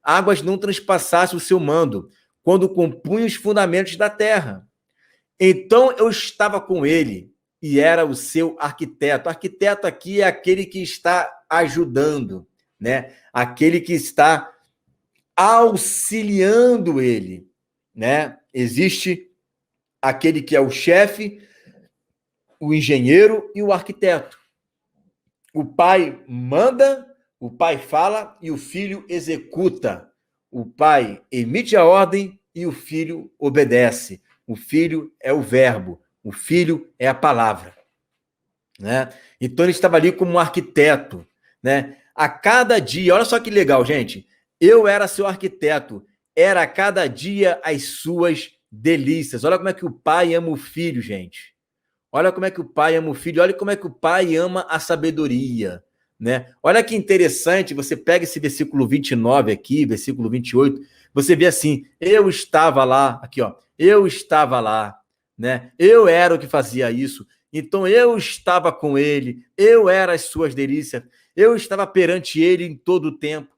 águas não transpassassem o seu mando, quando compunha os fundamentos da terra. Então eu estava com ele e era o seu arquiteto. Arquiteto aqui é aquele que está ajudando, né? Aquele que está auxiliando ele, né? Existe aquele que é o chefe, o engenheiro e o arquiteto. O pai manda, o pai fala e o filho executa. O pai emite a ordem e o filho obedece. O filho é o verbo, o filho é a palavra, né? Então ele estava ali como um arquiteto, né? A cada dia, olha só que legal, gente. Eu era seu arquiteto, era a cada dia as suas delícias. Olha como é que o pai ama o filho, gente. Olha como é que o pai ama o filho, olha como é que o pai ama a sabedoria, né? Olha que interessante, você pega esse versículo 29 aqui, versículo 28, você vê assim, eu estava lá, aqui ó, eu estava lá, né? Eu era o que fazia isso, então eu estava com ele, eu era as suas delícias, eu estava perante ele em todo o tempo.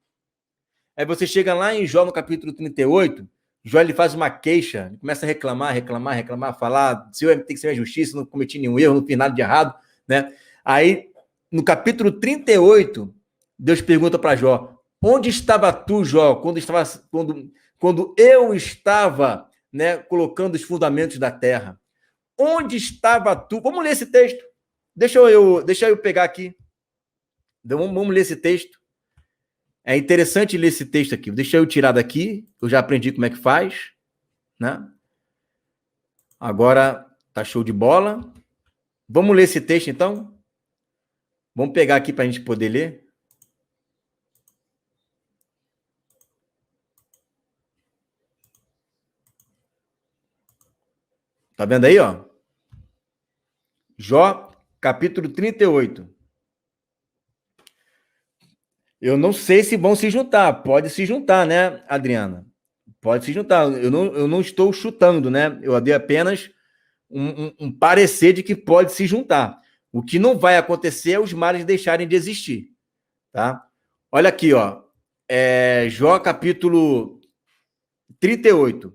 Aí você chega lá em Jó, no capítulo 38, Jó ele faz uma queixa, começa a reclamar, falar, Senhor, tem que ser minha justiça, não cometi nenhum erro, não fiz nada de errado, né? Aí, no capítulo 38, Deus pergunta para Jó, onde estava tu, Jó, quando eu estava, né, colocando os fundamentos da terra? Onde estava tu? Vamos ler esse texto. Deixa eu pegar aqui. Vamos ler esse texto. É interessante ler esse texto aqui. Deixa eu tirar daqui. Eu já aprendi como é que faz, né? Agora tá show de bola. Vamos ler esse texto, então? Vamos pegar aqui para a gente poder ler. Tá vendo aí, ó? Jó, capítulo 38. Eu não sei se vão se juntar. Pode se juntar, né, Adriana? Pode se juntar. Eu não estou chutando, né? Eu dei apenas um parecer de que pode se juntar. O que não vai acontecer é os males deixarem de existir, tá? Olha aqui, ó. Jó, capítulo 38.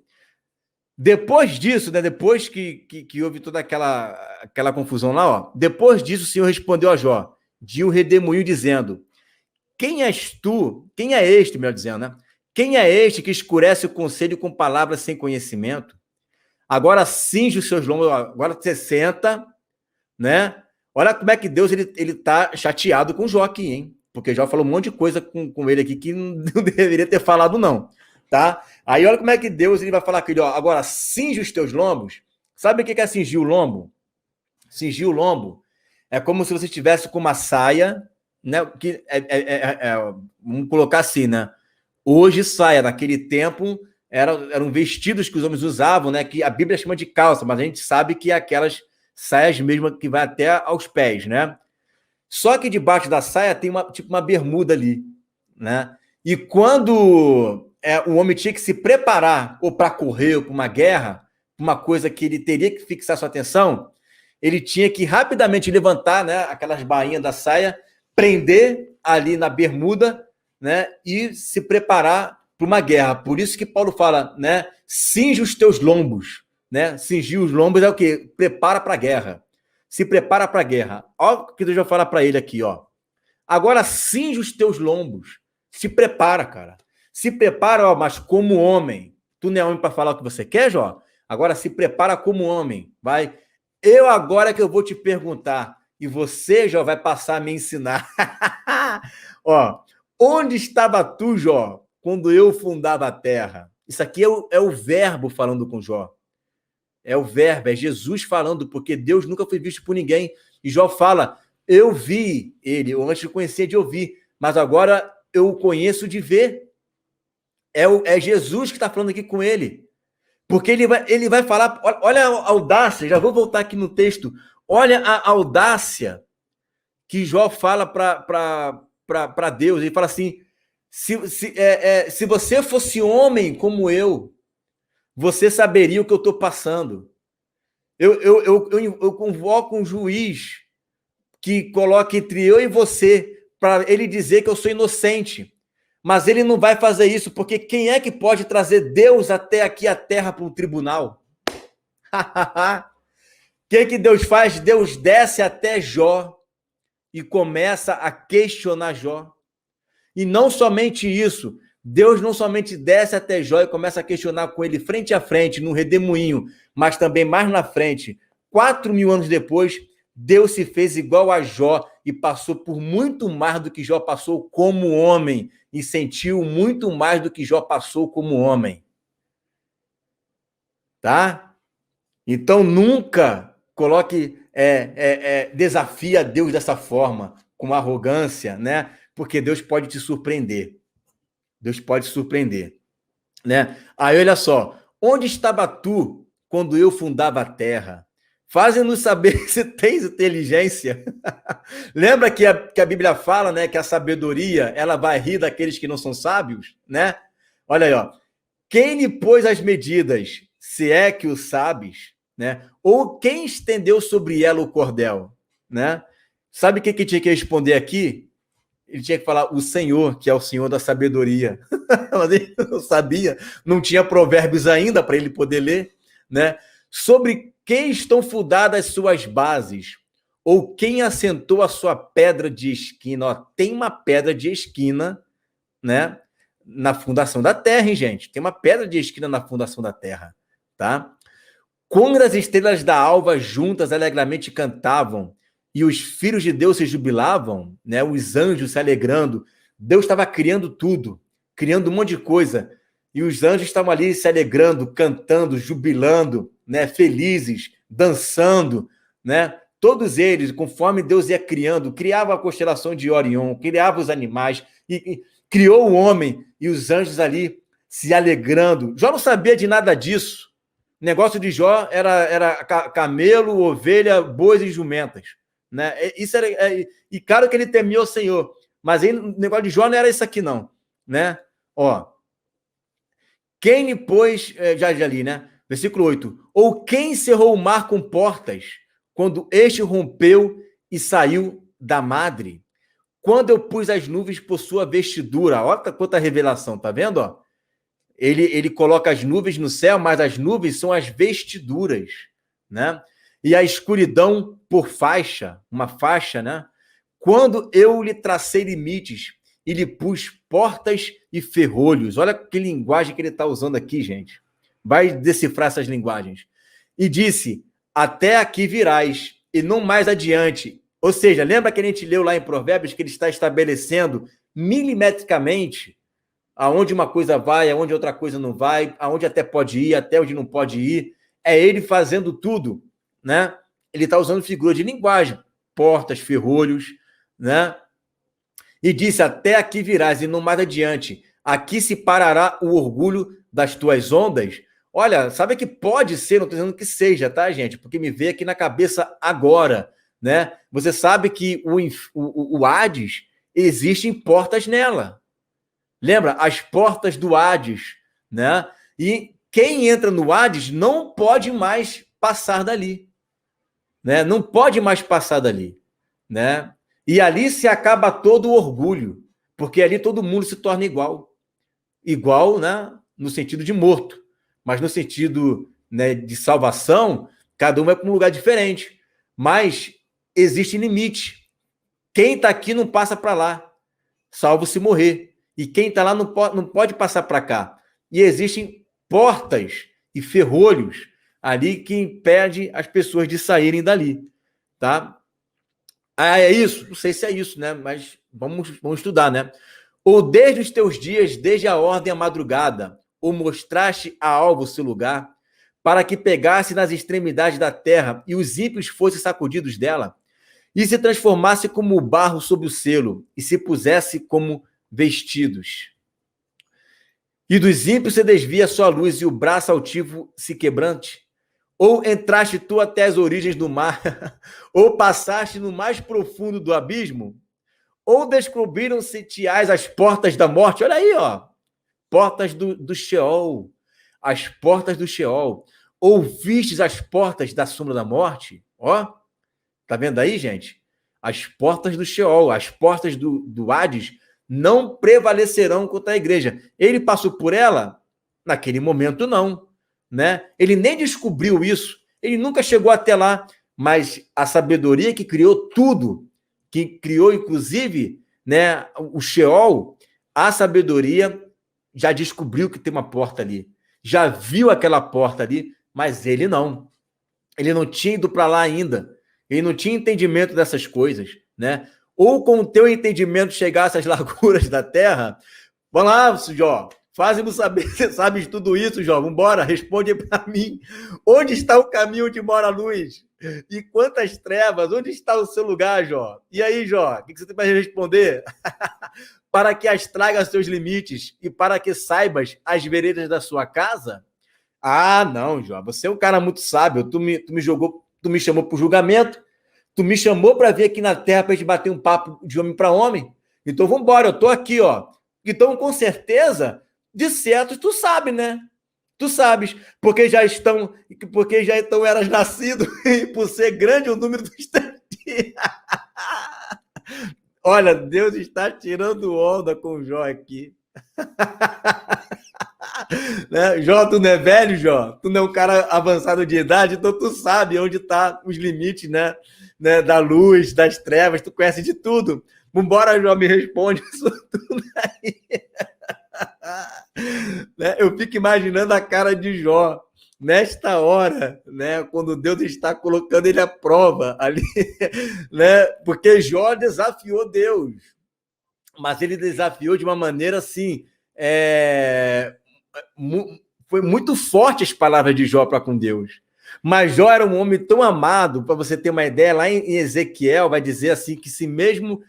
Depois disso, né, depois que houve toda aquela confusão lá, ó, depois disso o Senhor respondeu a Jó, de um redemoinho, dizendo, quem és tu, quem é este, melhor dizendo, né? Quem é este que escurece o conselho com palavras sem conhecimento? Agora cinge os seus lombos, agora você senta, né? Olha como é que Deus ele tá chateado com Jó aqui, hein? Porque Jó falou um monte de coisa com ele aqui que não deveria ter falado, não, tá? Aí olha como é que Deus ele vai falar com ele, ó, agora cinge os teus lombos. Sabe o que é cingir o lombo? Cingir o lombo é como se você estivesse com uma saia, né? Que vamos colocar assim, né? Hoje saia, naquele tempo eram vestidos que os homens usavam, né? Que a Bíblia chama de calça, mas a gente sabe que é aquelas saias mesmo que vai até aos pés, né? Só que debaixo da saia tem uma bermuda ali, né? E quando o homem tinha que se preparar ou para correr, ou para uma guerra, uma coisa que ele teria que fixar sua atenção, ele tinha que rapidamente levantar, né, aquelas bainhas da saia, prender ali na bermuda, né, e se preparar para uma guerra. Por isso que Paulo fala, né, cinge os teus lombos, né? Cingir os lombos é o quê? Prepara para a guerra. Se prepara para a guerra. Olha o que Deus vai falar para ele aqui, ó. Agora cinge os teus lombos. Se prepara, cara. Se prepara, ó, mas como homem. Tu não é homem para falar o que você quer, Jó? Agora se prepara como homem. Vai. Eu agora que eu vou te perguntar. E você, Jó, vai passar a me ensinar. Ó, onde estava tu, Jó, quando eu fundava a terra? Isso aqui é o verbo falando com Jó. É o verbo, é Jesus falando, porque Deus nunca foi visto por ninguém. E Jó fala, eu vi ele, eu antes conhecia de ouvir, mas agora eu o conheço de ver. É Jesus que está falando aqui com ele. Porque ele vai falar, olha a audácia, já vou voltar aqui no texto, olha a audácia que Jó fala para Deus. Ele fala assim, se você fosse homem como eu, você saberia o que eu estou passando. Eu convoco um juiz que coloque entre eu e você para ele dizer que eu sou inocente. Mas ele não vai fazer isso, porque quem é que pode trazer Deus até aqui a terra para um tribunal? O que Deus faz? Deus desce até Jó e começa a questionar Jó. E não somente isso, Deus não somente desce até Jó e começa a questionar com ele frente a frente, no redemoinho, mas também mais na frente. 4.000 anos depois, Deus se fez igual a Jó e passou por muito mais do que Jó passou como homem e sentiu muito mais do que Jó passou como homem. Tá? Então, nunca coloque, desafia Deus dessa forma, com arrogância, né? Porque Deus pode te surpreender. Deus pode surpreender, né? Aí, olha só. Onde estava tu quando eu fundava a terra? Fazem-nos saber se tens inteligência. Lembra que a Bíblia fala, né, que a sabedoria, ela vai rir daqueles que não são sábios, né? Olha aí, ó. Quem lhe pôs as medidas, se é que o sabes, né? Ou quem estendeu sobre ela o cordel, né? Sabe o que tinha que responder aqui? Ele tinha que falar o Senhor, que é o Senhor da sabedoria. Mas ele não sabia, não tinha provérbios ainda para ele poder ler, né? Sobre quem estão fundadas suas bases, ou quem assentou a sua pedra de esquina. Ó, tem uma pedra de esquina, né? Na fundação da terra, hein, gente? Tem uma pedra de esquina na fundação da terra, tá? Quando as estrelas da alva juntas alegremente cantavam e os filhos de Deus se jubilavam, né? Os anjos se alegrando, Deus estava criando tudo, criando um monte de coisa, e os anjos estavam ali se alegrando, cantando, jubilando, né? Felizes, dançando, né? Todos eles, conforme Deus ia criando, criava a constelação de Orion, criava os animais, e criou o homem e os anjos ali se alegrando. Jó não sabia de nada disso. O negócio de Jó era camelo, ovelha, bois e jumentas, né? Isso era, e claro que ele temia o Senhor, mas aí, o negócio de Jó não era isso aqui não, né? Ó, quem lhe pôs, já ali, né? Versículo 8. Ou quem cerrou o mar com portas, quando este rompeu e saiu da madre? Quando eu pus as nuvens por sua vestidura. Olha quanta revelação, tá vendo? Ó? Ele coloca as nuvens no céu, mas as nuvens são as vestiduras, né? E a escuridão por faixa, uma faixa, né? Quando eu lhe tracei limites e lhe pus portas e ferrolhos. Olha que linguagem que ele está usando aqui, gente. Vai decifrar essas linguagens. E disse, até aqui virás, e não mais adiante. Ou seja, lembra que a gente leu lá em Provérbios que ele está estabelecendo milimetricamente aonde uma coisa vai, aonde outra coisa não vai, aonde até pode ir, até onde não pode ir. É ele fazendo tudo, né? Ele está usando figura de linguagem, portas, ferrolhos, né? E disse, até aqui virás e não mais adiante. Aqui se parará o orgulho das tuas ondas. Olha, sabe que pode ser, não estou dizendo que seja, tá, gente? Porque me veio aqui na cabeça agora, né? Você sabe que o Hades, existem portas nela. Lembra? As portas do Hades, né? E quem entra no Hades não pode mais passar dali, né? Não pode mais passar dali, né? E ali se acaba todo o orgulho, porque ali todo mundo se torna igual. Igual, né? No sentido de morto, mas no sentido, né, de salvação, cada um vai para um lugar diferente. Mas existe limite. Quem está aqui não passa para lá, salvo se morrer. E quem está lá não pode passar para cá. E existem portas e ferrolhos ali que impedem as pessoas de saírem dali, tá? Ah, é isso? Não sei se é isso, né? Mas vamos estudar, né? Ou desde os teus dias, desde a ordem à madrugada, ou mostraste a alvo o seu lugar, para que pegasse nas extremidades da terra e os ímpios fossem sacudidos dela, e se transformasse como o barro sob o selo, e se pusesse como vestidos. E dos ímpios se desvia a sua luz, e o braço altivo se quebrante. Ou entraste tu até as origens do mar, ou passaste no mais profundo do abismo, ou descobriram-se-te as portas da morte. Olha aí, ó. Portas do Sheol. As portas do Sheol. Ou vistes as portas da sombra da morte. Ó. Tá vendo aí, gente? As portas do Sheol, as portas do Hades não prevalecerão contra a igreja. Ele passou por ela? Naquele momento, não. Né? Ele nem descobriu isso, ele nunca chegou até lá, mas a sabedoria que criou tudo, que criou, inclusive, né, o Sheol, a sabedoria já descobriu que tem uma porta ali, já viu aquela porta ali, mas ele não. Ele não tinha ido para lá ainda. Ele não tinha entendimento dessas coisas, né? Ou com o teu entendimento chegasse às larguras da terra, vamos lá, Jó, faz-me saber, você sabe de tudo isso, Jó, vambora, responde para mim. Onde está o caminho onde mora a luz? E quantas trevas? Onde está o seu lugar, Jó? E aí, Jó, o que você tem para responder? Para que as traga seus limites e para que saibas as veredas da sua casa? Ah, não, Jó, você é um cara muito sábio, tu me chamou para o julgamento, tu me chamou para vir aqui na terra para a gente bater um papo de homem para homem, então vamos embora, eu tô aqui, ó. Então, com certeza, de certo, tu sabe, né? Tu sabes, porque já então eras nascido, e por ser grande o número dos teus dias. Olha, Deus está tirando onda com o Jó aqui. Né? Jó, tu não é velho, Jó? Tu não é um cara avançado de idade, então tu sabe onde tá os limites, né? Da luz, das trevas, tu conhece de tudo. Vambora, Jó, me responde isso tudo aí. Né? Eu fico imaginando a cara de Jó nesta hora, né? Quando Deus está colocando ele à prova ali, né? Porque Jó desafiou Deus, mas ele desafiou de uma maneira assim, foi muito forte as palavras de Jó para com Deus. Mas Jó era um homem tão amado, para você ter uma ideia, lá em Ezequiel vai dizer assim, que se mesmo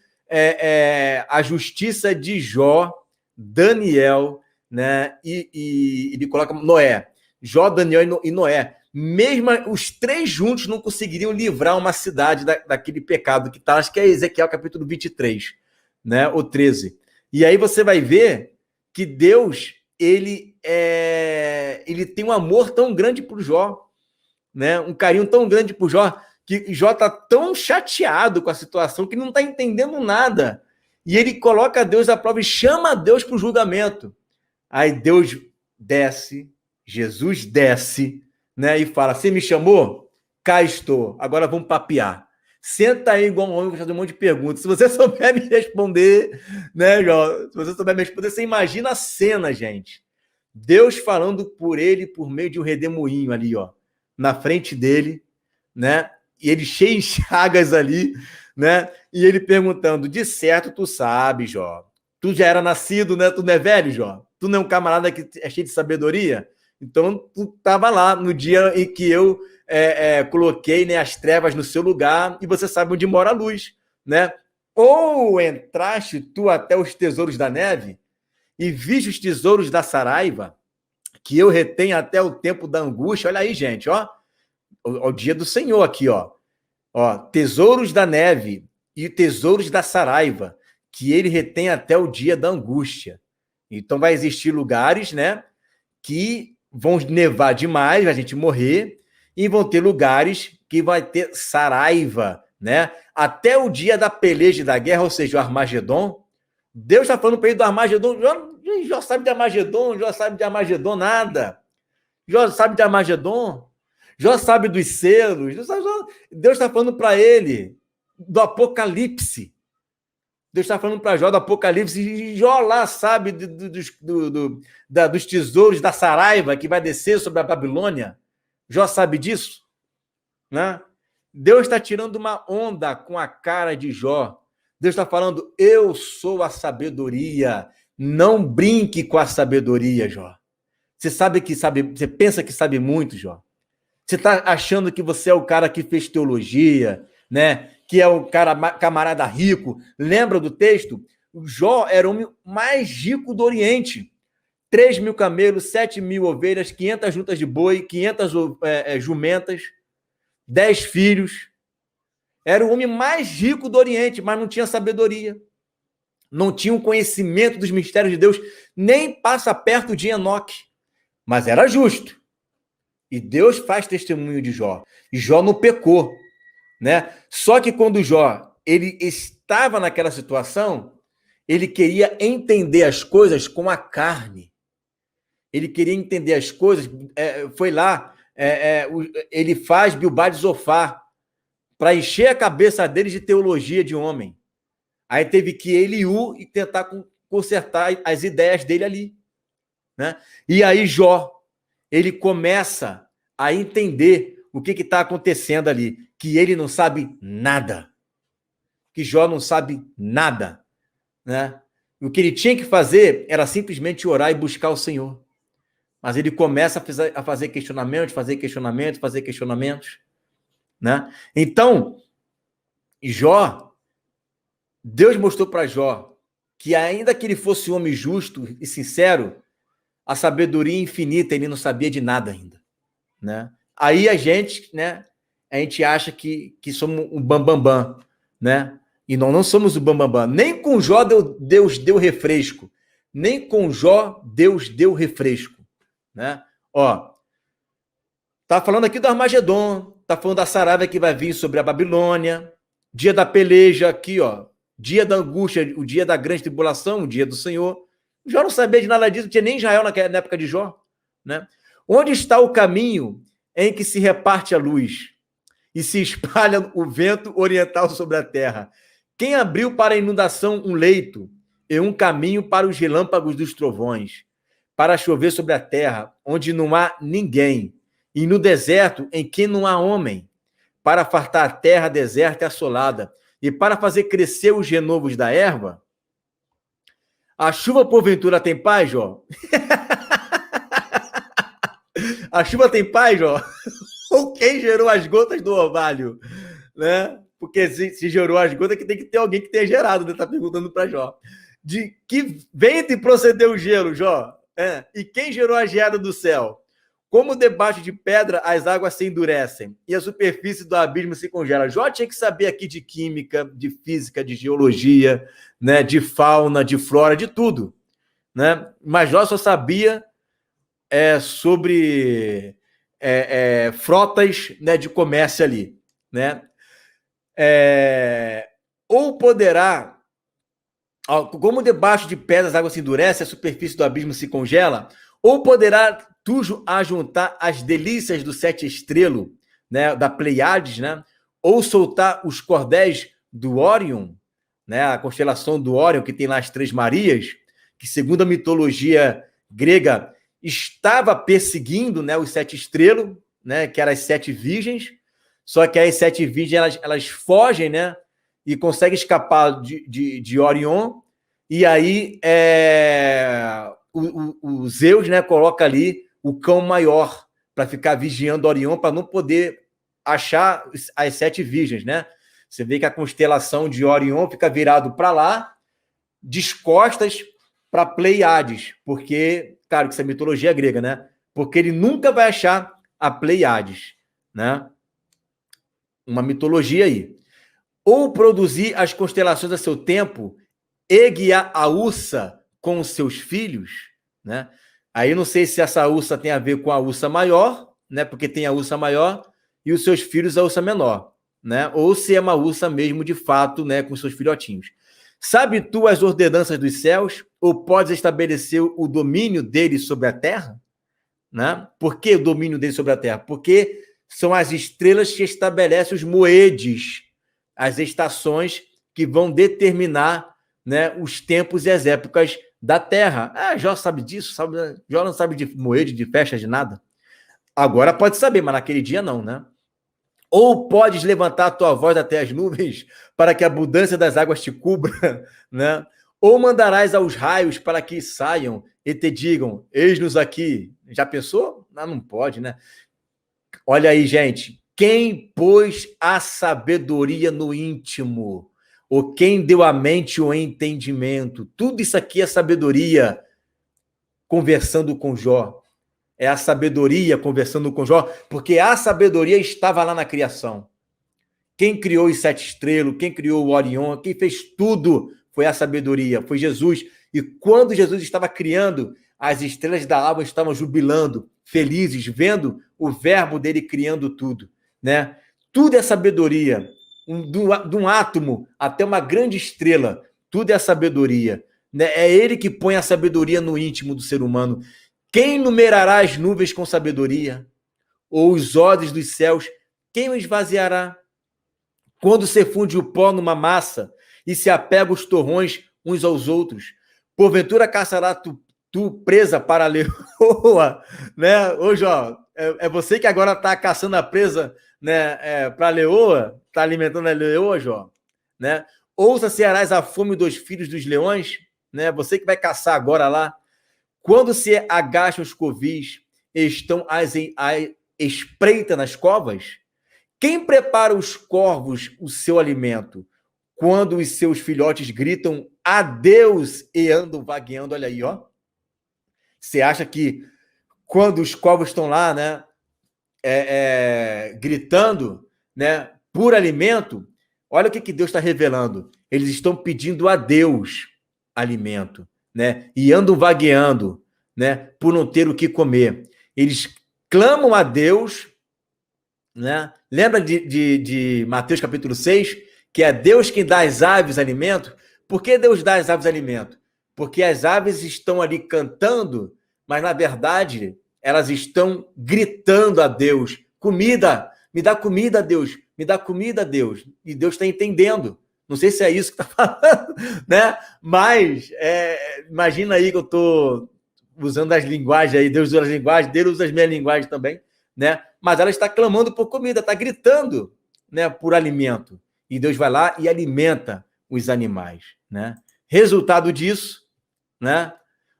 a justiça de Jó, Daniel, né, e ele coloca Noé, Jó, Daniel e Noé, mesmo os três juntos não conseguiriam livrar uma cidade daquele pecado que está, acho que é Ezequiel capítulo 23, né, ou 13. E aí você vai ver que Deus, ele tem um amor tão grande por Jó, né, um carinho tão grande por Jó, que Jó está tão chateado com a situação que não está entendendo nada. E ele coloca Deus à prova e chama Deus para o julgamento. Aí Deus desce, Jesus desce, né, e fala, você me chamou? Cá estou, agora vamos papear. Senta aí igual um homem, vou fazer um monte de perguntas. Se você souber me responder, né, Jó? Se você souber me responder, você imagina a cena, gente. Deus falando por ele por meio de um redemoinho ali, ó, na frente dele, né? E ele cheio de chagas ali, né? E ele perguntando, de certo tu sabe, Jó. Tu já era nascido, né? Tu não é velho, Jó? Tu não é um camarada que é cheio de sabedoria? Então, tu estava lá no dia em que eu coloquei, né, as trevas no seu lugar e você sabe onde mora a luz, né? Ou entraste tu até os tesouros da neve e viste os tesouros da saraiva, que eu retenho até o tempo da angústia. Olha aí, gente, ó. O dia do Senhor aqui, ó. Ó, tesouros da neve e tesouros da saraiva, que ele retém até o dia da angústia. Então, vai existir lugares, né, que vão nevar demais, a gente morrer, e vão ter lugares que vai ter saraiva, né? Até o dia da peleja e da guerra, ou seja, o Armagedon. Deus está falando para ele do Armagedon. Jó sabe de Armagedon, Jó sabe de Armagedon nada. Jó sabe de Armagedon, Jó sabe dos selos. Deus está falando para ele do Apocalipse. Deus está falando para Jó do Apocalipse, e Jó lá sabe dos tesouros da saraiva que vai descer sobre a Babilônia. Jó sabe disso, né? Deus está tirando uma onda com a cara de Jó. Deus está falando, eu sou a sabedoria. Não brinque com a sabedoria, Jó. Você pensa que sabe muito, Jó. Você está achando que você é o cara que fez teologia, né? Que é o camarada rico. Lembra do texto? O Jó era o homem mais rico do Oriente. 3.000 camelos, 7.000 ovelhas, 500 juntas de boi, 500 jumentas, 10 filhos. Era o homem mais rico do Oriente, mas não tinha sabedoria. Não tinha um conhecimento dos mistérios de Deus, nem passa perto de Enoque. Mas era justo. E Deus faz testemunho de Jó. E Jó não pecou, né? Só que quando Jó ele estava naquela situação, Ele queria entender as coisas com a carne. Ele queria entender as coisas. Foi lá, ele faz Bilbar de Zofar para encher a cabeça dele de teologia de homem. Aí teve que Eliú e tentar consertar as ideias dele ali, né? E aí Jó, ele começa a entender o que está acontecendo ali, que ele não sabe nada, que Jó não sabe nada, né? O que ele tinha que fazer era simplesmente orar e buscar o Senhor. Mas ele começa a fazer questionamentos, né? Então, Jó, Deus mostrou para Jó que ainda que ele fosse um homem justo e sincero, a sabedoria infinita, ele não sabia de nada ainda, né? Aí a gente acha que somos um bambambam, né? E não somos o bambambam. Nem com Jó Deus deu refresco. Nem com Jó Deus deu refresco, né? Ó, tá falando aqui do Armagedon, tá falando da Saraiva que vai vir sobre a Babilônia, dia da peleja aqui, ó, dia da angústia, o dia da grande tribulação, o dia do Senhor. Jó não sabia de nada disso, não tinha nem Israel na época de Jó, né? Onde está o caminho em que se reparte a luz e se espalha o vento oriental sobre a terra? Quem abriu para a inundação um leito e um caminho para os relâmpagos dos trovões, para chover sobre a terra, onde não há ninguém, e no deserto em que não há homem, para fartar a terra deserta e assolada, e para fazer crescer os renovos da erva? A chuva, porventura, tem pai, Jó? A chuva tem pai, Jó? Ou quem gerou as gotas do orvalho? Né? Porque se gerou as gotas, que tem que ter alguém que tenha gerado, né? Tá perguntando para Jó. De que vento procedeu o gelo, Jó? E quem gerou a geada do céu? Como debaixo de pedra as águas se endurecem e a superfície do abismo se congela. Jó tinha que saber aqui de química, de física, de geologia, né? De fauna, de flora, de tudo, né? Mas Jó só sabia sobre frotas, né, de comércio ali, né? Ou poderá, como debaixo de pedras a água se endurece, a superfície do abismo se congela, ou poderá tu ajuntar as delícias do sete estrelo, né, da Pleiades, né? Ou soltar os cordéis do Órion, né, a constelação do Órion, que tem lá as Três Marias, que segundo a mitologia grega estava perseguindo, né, os sete estrelos, né, que eram as sete virgens, só que as sete virgens elas fogem, né, e conseguem escapar de Orion, e aí o Zeus, né, coloca ali o cão maior para ficar vigiando Orion, para não poder achar as sete virgens, né? Você vê que a constelação de Orion fica virado para lá, descostas para Pleiades, porque, claro, que isso é mitologia grega, né? Porque ele nunca vai achar a Pleiades, né? Uma mitologia aí. Ou produzir as constelações a seu tempo e guiar a Ursa com os seus filhos, né? Aí não sei se essa Ursa tem a ver com a Ursa maior, né? Porque tem a Ursa maior e os seus filhos a Ursa menor, né? Ou se é uma Ursa mesmo de fato, né? Com seus filhotinhos. Sabe tu as ordenanças dos céus? Ou podes estabelecer o domínio dele sobre a terra? Né? Por que o domínio dele sobre a terra? Porque são as estrelas que estabelecem os moedes, as estações que vão determinar, né, os tempos e as épocas da terra. Jó sabe disso? Jó não sabe de moedes, de festas, de nada? Agora pode saber, mas naquele dia não, né? Ou podes levantar a tua voz até as nuvens para que a abundância das águas te cubra, né? Ou mandarás aos raios para que saiam e te digam, eis-nos aqui. Já pensou? Não pode, né? Olha aí, gente. Quem pôs a sabedoria no íntimo? Ou quem deu à mente o entendimento? Tudo isso aqui é sabedoria conversando com Jó. É a sabedoria conversando com Jó, porque a sabedoria estava lá na criação. Quem criou os sete estrelos, quem criou o Orion, quem fez tudo foi a sabedoria, foi Jesus. E quando Jesus estava criando, as estrelas da alva estavam jubilando, felizes, vendo o verbo dele criando tudo, né? Tudo é sabedoria. De um átomo até uma grande estrela, tudo é sabedoria, né? É ele que põe a sabedoria no íntimo do ser humano. Quem numerará as nuvens com sabedoria? Ou os odres dos céus, quem o esvaziará? Quando se funde o pó numa massa e se apega os torrões uns aos outros, porventura caçará tu presa para a leoa, né? Hoje, ó, é você que agora está caçando a presa, né, para a leoa, está alimentando a leoa, Jó, né? Ou saciarás a fome dos filhos dos leões, né? Você que vai caçar agora lá. Quando se agacham os covis, estão as espreita nas covas? Quem prepara os corvos o seu alimento? Quando os seus filhotes gritam adeus e andam vagueando, olha aí, ó. Você acha que quando os corvos estão lá, né, gritando, né, por alimento, olha o que Deus está revelando. Eles estão pedindo a Deus alimento, né, e andam vagueando, né, por não ter o que comer. Eles clamam a Deus, né? Lembra de Mateus capítulo 6, que é Deus quem dá às aves alimento? Por que Deus dá às aves alimento? Porque as aves estão ali cantando, mas na verdade elas estão gritando a Deus: comida, me dá comida, Deus, me dá comida, Deus. E Deus está entendendo. Não sei se é isso que está falando, né? Mas imagina aí que eu estou usando as linguagens aí, Deus usa as linguagens, Deus usa as minhas linguagens também, né? Mas ela está clamando por comida, está gritando, né, por alimento. E Deus vai lá e alimenta os animais, né? Resultado disso, né?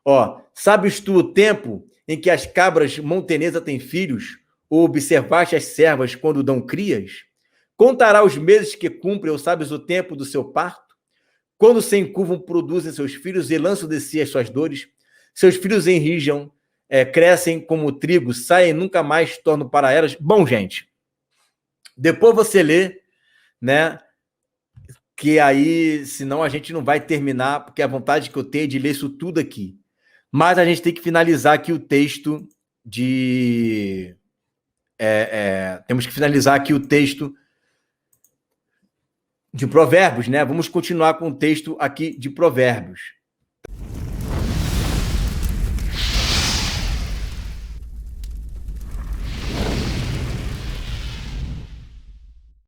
Ó, sabes tu o tempo em que as cabras montenesas têm filhos? Ou observaste as servas quando dão crias? Contará os meses que cumprem, ou sabes o tempo do seu parto? Quando se encurvam, produzem seus filhos e lançam de si as suas dores. Seus filhos enrijam, crescem como trigo, saem e nunca mais tornam para elas. Bom, gente, depois você lê, né? Que aí, senão a gente não vai terminar, porque a vontade que eu tenho é de ler isso tudo aqui. Mas a gente tem que finalizar aqui o texto de... temos que finalizar aqui o texto de Provérbios, né? Vamos continuar com o texto aqui de Provérbios.